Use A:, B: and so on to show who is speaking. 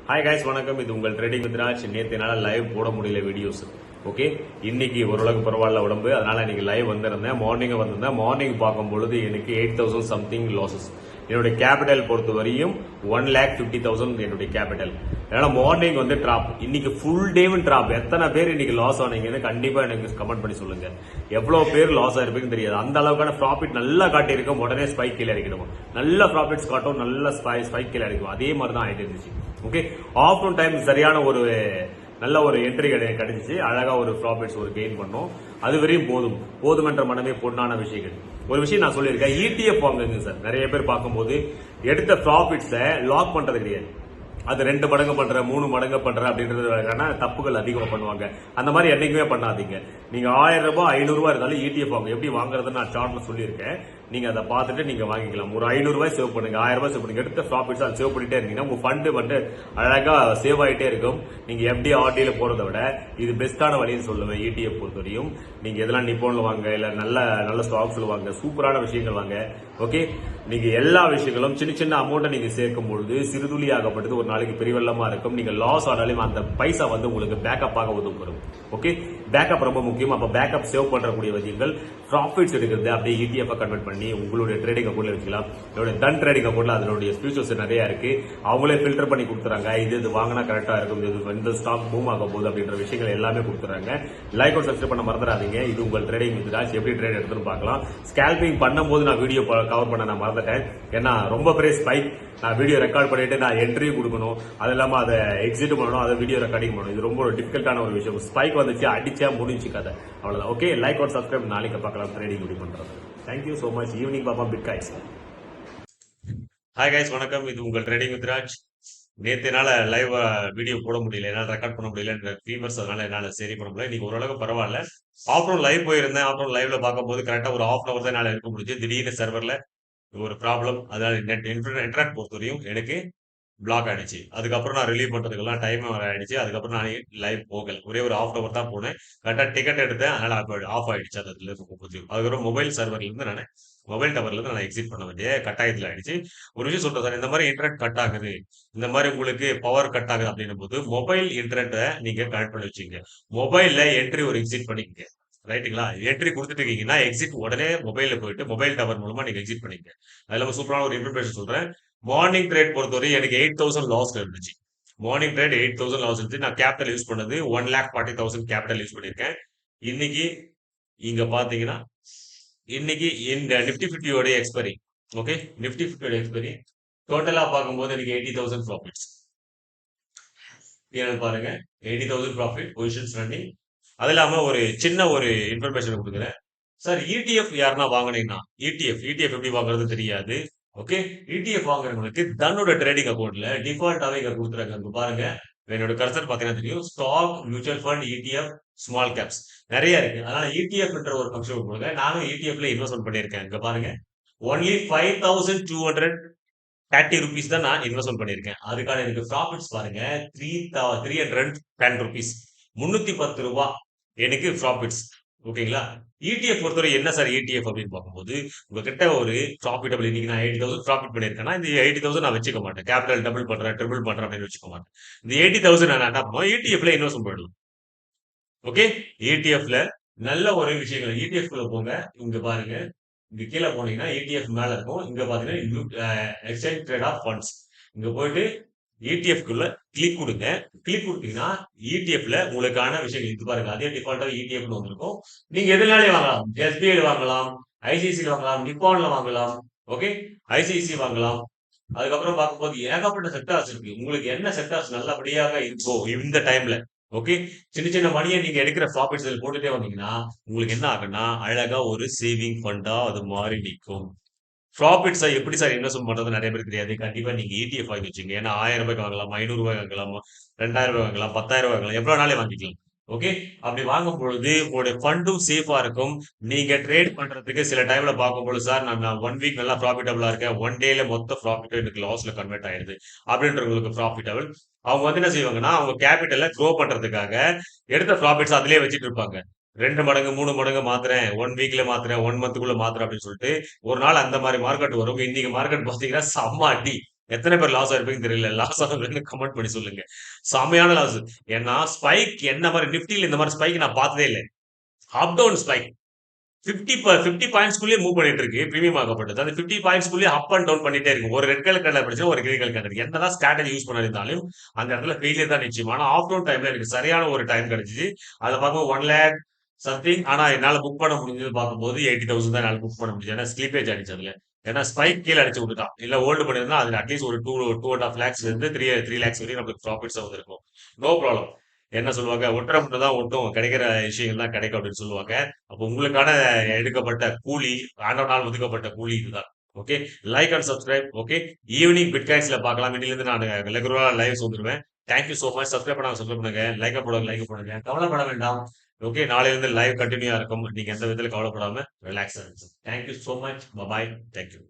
A: Hi guys, வணக்கம். இது உங்கள் ட்ரேடிங் வித் ராஜ். நேற்று என்னால் லைவ் போட முடியல வீடியோஸ். ஓகே, இன்னைக்கு ஓரளவுக்கு பரவாயில்ல உடம்பு, அதனால இன்னைக்கு லைவ் வந்திருந்தேன். மார்னிங் பார்க்கும்பொழுது எனக்கு 8,000 சம்திங் லாசஸ். என்னுடைய கேபிட்டல் பொறுத்த வரையும் 1,50,000 என்னுடைய கேபிட்டல். அதனால மார்னிங் டிராப், இன்னைக்கு ஃபுல் டேவும் டிராப். எத்தனை பேர் இன்னைக்கு லாஸ் ஆனீங்கன்னு கண்டிப்பா எனக்கு கமெண்ட் பண்ணி சொல்லுங்க. எவ்வளவு பேர் லாஸ் ஆயிருப்பீங்கன்னு தெரியாது. அந்த அளவுக்கான ப்ராஃபிட் நல்லா காட்டியிருக்கும். உடனே ஸ்பைக் கீழே இறக்கிடுவோம். நல்ல ப்ராஃபிட்ஸ் காட்டும், நல்ல ஸ்பைக் கீழே இறக்கும். அதே மாதிரி தான் ஆயிட்டு இருந்துச்சு. ஓகே, ஆஃப்டர்நூன் டைம் சரியான ஒரு நல்ல ஒரு என்ட்ரி கிடைச்சிச்சு. அழகா ஒரு ப்ராஃபிட்ஸ் ஒரு கெயின் பண்ணோம். அது வரையும் போதும் என்ற மனமே பொண்ணான விஷயங்கள். ஒரு விஷயம் நான் சொல்லியிருக்கேன், இடிஎஃப் வாங்குங்க சார். நிறைய பேர் பார்க்கும்போது எடுத்த ப்ராஃபிட்ஸை லாக் பண்றது கிடையாது. அது 2 மடங்கு பண்ற 3 மடங்கு பண்ற அப்படின்றதுக்கான தப்புகள் அதிகமா பண்ணுவாங்க. அந்த மாதிரி என்னைக்குமே பண்ணாதீங்க. நீங்க 1000 ரூபாய் 500 ரூபாய் இருந்தாலும் இடிஎஃப் வாங்க. எப்படி வாங்குறதுன்னு நான் சார்ட்ல சொல்லியிருக்கேன். நீங்க அதை பார்த்துட்டு நீங்க வாங்கிக்கலாம். ஒரு 500 ரூபாய் சேவ் பண்ணுங்க, 1000 ரூபாய் சேவ் பண்ணுங்க. எடுத்த ப்ராஃபிட்ஸ் அதை சேவ் பண்ணிட்டே இருந்தீங்கன்னா உங்க ஃபண்டு அழகா சேவ் ஆகிட்டே இருக்கும். நீங்க எஃப்டி ஆர்டியில போறதை விட இது பெஸ்டான வழின்னு சொல்லுவேன். இடிஎஃப் பொறுத்தவரையும் நீங்க எதெல்லாம் நிப்போன்ல வாங்க, இல்ல நல்ல ஸ்டாக்ஸ்ல வாங்க, சூப்பரான விஷயங்கள் வாங்க. ஓகே, நீங்க எல்லா விஷயங்களும் சின்ன அமௌண்ட்டை நீங்க சேர்க்கும் பொழுது சிறுதுளி ஆகப்பட்டது ஒரு நாளைக்கு பெரிய வெள்ளமா இருக்கும். நீங்க லாஸ் ஆனாலும் அந்த பைசா உங்களுக்கு பேக்கப் ஆக உதவும். ஓகே, பேக்கப் ரொம்ப முக்கியம். அப்ப பேக்கப் சேவ் பண்றக்கூடிய விஷயங்கள் ப்ராஃபிட்ஸ் எடுக்கிறது அப்படியே இடிஎஃப் கன்வெர்ட் பண்ணி உங்களுடைய ட்ரேடிங் அக்கௌண்ட்ல வச்சுக்கலாம். என்னுடைய தன் ட்ரேடிங் அக்கௌண்ட்ல அதனுடைய ஃபியூச்சர்ஸ் நிறைய இருக்கு. அவங்களே ஃபில்டர் பண்ணி கொடுத்துறாங்க. இது வாங்கினா கரெக்டா இருக்கும், இந்த ஸ்டாக் பூம் ஆக போகுது அப்படின்ற விஷயங்கள் எல்லாமே கொடுத்துறாங்க. லைக் அண்ட் சப்ஸ்கிரைப் பண்ண மறந்துடாதீங்க. இது உங்கள் ட்ரேடிங் வித் ராஜ். எப்படி ட்ரேட் எடுத்துன்னு பார்க்கலாம். ஸ்கேல்பிங் பண்ணும்போது நான் வீடியோ கவர் பண்ண நான் மறந்துட்டேன். ஏன்னா ரொம்ப பெரிய ஸ்பைக். நான் வீடியோ ரெக்கார்ட் பண்ணிட்டு நான் என்ட்ரி கொடுக்கணும், அது இல்லாம அதை எக்ஸிட் பண்ணணும், அதை வீடியோ ரெக்கார்டிங் பண்ணணும். இது ரொம்ப டிஃபிகல்ட்டான ஒரு விஷயம். ஸ்பைக் வந்துச்சு, அடிச்சா முடிஞ்சு கதை, அவ்வளவுதான். Okay, like and subscribe. நாளைக்கு பார்க்கலாம் ட்ரேடிங் வீடியோ பண்றது. Thank you so much. ஈவினிங் பாப்பா பிட் கைஸ். ஹாய் கைஸ், வணக்கம். இது உங்கள் ட்ரேடிங் வித் ராஜ். நேற்று என்னால லைவ் வீடியோ போட முடியல, என்னால் ரெக்கார்ட் பண்ண முடியல, ஃபீவர்ஸ், அதனால என்னால சரி பண்ண முடியல. இன்னைக்கு ஓரளவுக்கு பரவாயில்ல. ஆஃப்டர்நூன் லைவ் போயிருந்தேன். ஆஃப்டர்நூன் லைவ்ல பார்க்கும்போது கரெக்டா ஒரு ஹாஃப் அவர் தான் என்னால இருக்க முடிஞ்சு. திடீர்னு சர்வர்ல ஒரு ப்ராப்ளம், அதாவது இன்டர்நெட் பொறுத்தவரையும் எனக்கு பிளாக் ஆயிடுச்சு. அதுக்கப்புறம் நான் ரிலீவ் பண்றதுக்கெல்லாம் டைம் ஆயிடுச்சு. அதுக்கப்புறம் நான் லைவ் போகல. ஒரே ஒரு ஹாஃப் அவர் தான் போனேன். கரெக்டா டிக்கெட் எடுத்தேன், அதனால ஆஃப் ஆயிடுச்சு. அதுக்கப்புறம் மொபைல் டவர்ல இருந்து நான் எக்ஸிட் பண்ண வேண்டிய கட்டாயத்தில் ஆயிடுச்சு. ஒரு விஷயம் சொல்றேன் சார், இந்த மாதிரி இன்டர்நெட் கட் ஆகுது, இந்த மாதிரி உங்களுக்கு பவர் கட் ஆகுது அப்படின்னும் போது மொபைல் இன்டர்நெட்டை நீங்க கனெக்ட் பண்ணி வச்சுங்க. மொபைல்ல என்ட்ரி ஒரு எக்ஸிட் பண்ணிக்கங்க. ரைட்டுங்களா? என்ட்ரி கொடுத்துட்டு இருக்கீங்கன்னா எக்ஸிட் உடனே மொபைல்ல போயிட்டு மொபைல் டவர் மூலமா நீங்க எக்ஸிட் பண்ணிக்க. அதுல சூப்பரான ஒரு இன்ஃபர்மேஷன் சொல்றேன். மார்னிங் ட்ரேட் பொறுத்தவரை எனக்கு 8,000 லாஸ் இருந்துச்சு. மார்னிங் ட்ரேட் 8,000 லாஸ் இருந்துச்சு. நான் கேபிட்டல் யூஸ் பண்ணது 1,40,000 கேபிட்டல் யூஸ் பண்ணிருக்கேன். இன்னைக்கு இங்க பாத்தீங்கன்னா இன்னைக்கு இந்த Nifty 50 expiry. Okay, Nifty 50 expiry டோட்டலா பார்க்கும்போது எனக்கு 80,000 ப்ராஃபிட்ஸ். பாருங்க, 80,000 ப்ராஃபிட், பொசிஷன்ஸ் ரன்னிங். அது இல்லாம ஒரு சின்ன ஒரு இன்ஃபர்மேஷன் கொடுக்குறேன் சார். இடிஎஃப் யாருன்னா வாங்கினீங்கன்னா இடிஎஃப் எப்படி வாங்குறது தெரியாது. ஓகே, இடிஎஃப் வாங்குறவங்களுக்கு தன்னோட ட்ரேடிங் அக்கௌண்ட்ல டிஃபால்ட்டாவே இங்க கொடுத்துறாங்க. பாருங்க, என்னோட கர்சர் பாத்தீங்கன்னா தெரியும். Stock, mutual fund, ETF, small caps நிறைய இருக்கு. அதனால இடிஎஃப் ஒரு ஃபங்க்ஷன் கொடுங்க. நானும் இடிஎஃப்ல இன்வெஸ்ட்மெண்ட் பண்ணிருக்கேன். இங்க பாருங்க, ஒன்லி 5,230 rupees தான் நான் இன்வெஸ்ட்மெண்ட் பண்ணிருக்கேன். அதுக்கான எனக்கு ப்ராஃபிட்ஸ் பாருங்க, 310 rupees, 310 ரூபாய் எனக்கு ப்ராஃபிட்ஸ். ஓகேங்களா? இடிஎஃப் பொறுத்தவரை என்ன சார் இடிஎஃப் அப்படின்னு பார்க்கும்போது, உங்ககிட்ட ஒரு ப்ராஃபிட்டபிள், இன்னைக்கு நான் 80,000 ப்ராஃபிட் பண்ணிருக்கேன்னா இந்த 80,000 நான் வச்சுக்க மாட்டேன். கேபிட்டல் டபுள் பண்றேன், ட்ரிபிள் பண்றேன் அப்படின்னு வச்சுக்க மாட்டேன். இந்த 80,000 நான் என்ன பண்ணுவோம், இடிஎஃப்ல இன்வெஸ்ட் பண்ணிடலாம். ஓகே, இடிஎஃப்ல நல்ல ஒரு விஷயங்கள். இடிஎஃப்ல போங்க, இங்க பாருங்க, இங்க கீழே போனீங்கன்னா இடிஎஃப் மேல இருக்கும். இங்க பாத்தீங்கன்னா எக்ஸ்சேஞ்ச் ட்ரேட் ஆஃப் ஃபண்ட்ஸ். இங்க போயிட்டு இடிஎஃப் குள்ள கிளிக் கொடுங்க. கிளிக் கொடுத்தீங்கன்னா இடிஎஃப்ல உங்களுக்கான விஷயங்கள் இது பாருங்க. அதே டிஃபால்ட்டா இடிஎஃப்னு வந்திருக்கும். நீங்க எதுனாலே வாங்கலாம். எஸ்பிஐ வாங்கலாம், ஐசிஐசி வாங்கலாம், நிப்பான்ல வாங்கலாம். ஓகே, ஐசிஐசி வாங்கலாம். அதுக்கப்புறம் பார்க்கும்போது ஏகப்பட்ட செக்டார்ஸ் இருக்கு. உங்களுக்கு என்ன செக்டார்ஸ் நல்லபடியாக இருக்கோ இந்த டைம்ல, ஓகே, சின்ன மணியை நீங்க எடுக்கிற ப்ராஃபிட்ஸ் போட்டுட்டே வந்தீங்கன்னா உங்களுக்கு என்ன ஆகுன்னா அழகா ஒரு சேவிங் ஃபண்டா அது மாறி நிற்கும். ப்ராஃபிட்ஸை எப்படி சார் இன்வெஸ்ட்மெண்ட் பண்றது நிறைய பேருக்கு தெரியாது. கண்டிப்பா நீங்க இடிஎஃப் வாங்கி வச்சுங்க. ஏன்னா 1000 ரூபாய்க்கு வாங்கலாம், 500 ரூபாய் வாங்கலாம், 2000 ரூபாய் வாங்கலாம், 10,000 ரூபாய் வாங்கலாம், எவ்வளவு நாளே வாங்கிக்கலாம். ஓகே, அப்படி வாங்கும் பொழுது உங்களுடைய ஃபண்டும் சேஃபா இருக்கும். நீங்க ட்ரேட் பண்றதுக்கு சில டைம்ல பார்க்கும்போது சார் நான் 1 வீக் நல்லா ப்ராஃபிட்டபிளா இருக்கேன், 1 டேல மொத்த ப்ராஃபிட் எனக்கு லாஸ்ல கன்வெர்ட் ஆயிடுது அப்படின்றவங்களுக்கு ப்ராஃபிட்டபிள். அவங்க என்ன செய்வாங்கன்னா அவங்க கேபிட்டலை க்ரோ பண்றதுக்காக எடுத்த ப்ராஃபிட்ஸ் அதிலே வச்சுட்டு இருப்பாங்க. 2 மடங்கு 3 மடங்கு மாத்துறேன், 1 வீக்ல மாத்துறேன், 1 மந்த்துக்குள்ள மாத்துறேன் அப்படின்னு சொல்லிட்டு ஒரு நாள் அந்த மாதிரி மார்க்கெட் வரும். இன்னைக்கு மார்க்கெட் பாத்தீங்கன்னா செம்ம அடி. எத்தனை பேர் லாஸ் ஆயிருப்பீங்கன்னு தெரியல. லாஸ் ஆனவங்க கமெண்ட் பண்ணி சொல்லுங்க. செமையான லாஸ். ஏன்னா ஸ்பைக் என்ன மாரி நிஃப்டில இந்த மாரி ஸ்பைக் நான் பார்த்ததே இல்ல. Up down spike. 50 பாயிண்ட்ஸ்குள்ளேயே மூவ் பண்ணிட்டு இருக்கு. பிரீமியம் ஆகப்பட்டது. அந்த 50 பாயிண்ட்ஸ்குள்ளேயே அப் அண்ட் டவுன் பண்ணிட்டே இருக்கு. ஒரு ரெட் கலர் கேண்டில் படிச்சா ஒரு கிரீன் கலர் கேண்டில். என்னதான் ஸ்ட்ராட்டஜி யூஸ் பண்ணியிருந்தாலும் அந்த இடத்துல ஃபெயிலியர் தான் நிச்சயம். ஆனா ஆஃப் டவுன் டைம்ல எனக்கு சரியான ஒரு டைம் கிடைச்சுச்சு. அத பார்க்கும்போது 1 லேக் சம்திங். ஆனா என்னால புக் பண்ண முடிஞ்சது பார்க்கும்போது 80,000 தான் என்னால புக் பண்ண முடிஞ்சது. ஏன்னா ஸ்லிப்பேஜ் ஆயிடுச்சு அதுல. ஏன்னா ஸ்பைக் கீழ அடிச்சு விட்டுட்டான். இல்ல ஹோல்டு பண்ணியிருந்தா அதுல அட்லீஸ்ட் ஒரு 2 1/2 லேக்ஸ்ல இருந்து 3 லேக்ஸ் வரைக்கும் நம்மளுக்கு ப்ராஃபிட்ஸ் வந்திருக்கும். No problem. என்ன சொல்லுவாங்க? ஒட்டுற முட்டை தான் ஒட்டும். கிடைக்கிற விஷயங்கள் தான் கிடைக்கும் அப்படின்னு சொல்லுவாங்க. அப்போ உங்களுக்கான எடுக்கப்பட்ட கூலி, ஆண்டவனால் ஒதுக்கப்பட்ட கூலி இதுதான். Okay. Like and subscribe. Okay. Evening பிட்காயின்ஸ்ல பார்க்கலாம். இன்னிலிருந்து நான் ரெகுலரா லைவ்ஸ் வந்துருவேன். Thank you so much. Subscribe பண்ணாங்க சப்ஸ்கிரைப் பண்ணுங்க. லைக் போடுங்க லைக் பண்ணுங்க. கவலைப்பட வேண்டாம். ஓகே. நாளையிலிருந்து லைவ் கண்டினியூயா இருக்கும். நீங்க எந்த விதத்திலும் கவலைப்படாம ரிலாக்ஸா இருங்க. Thank you so much. Bye. Thank you.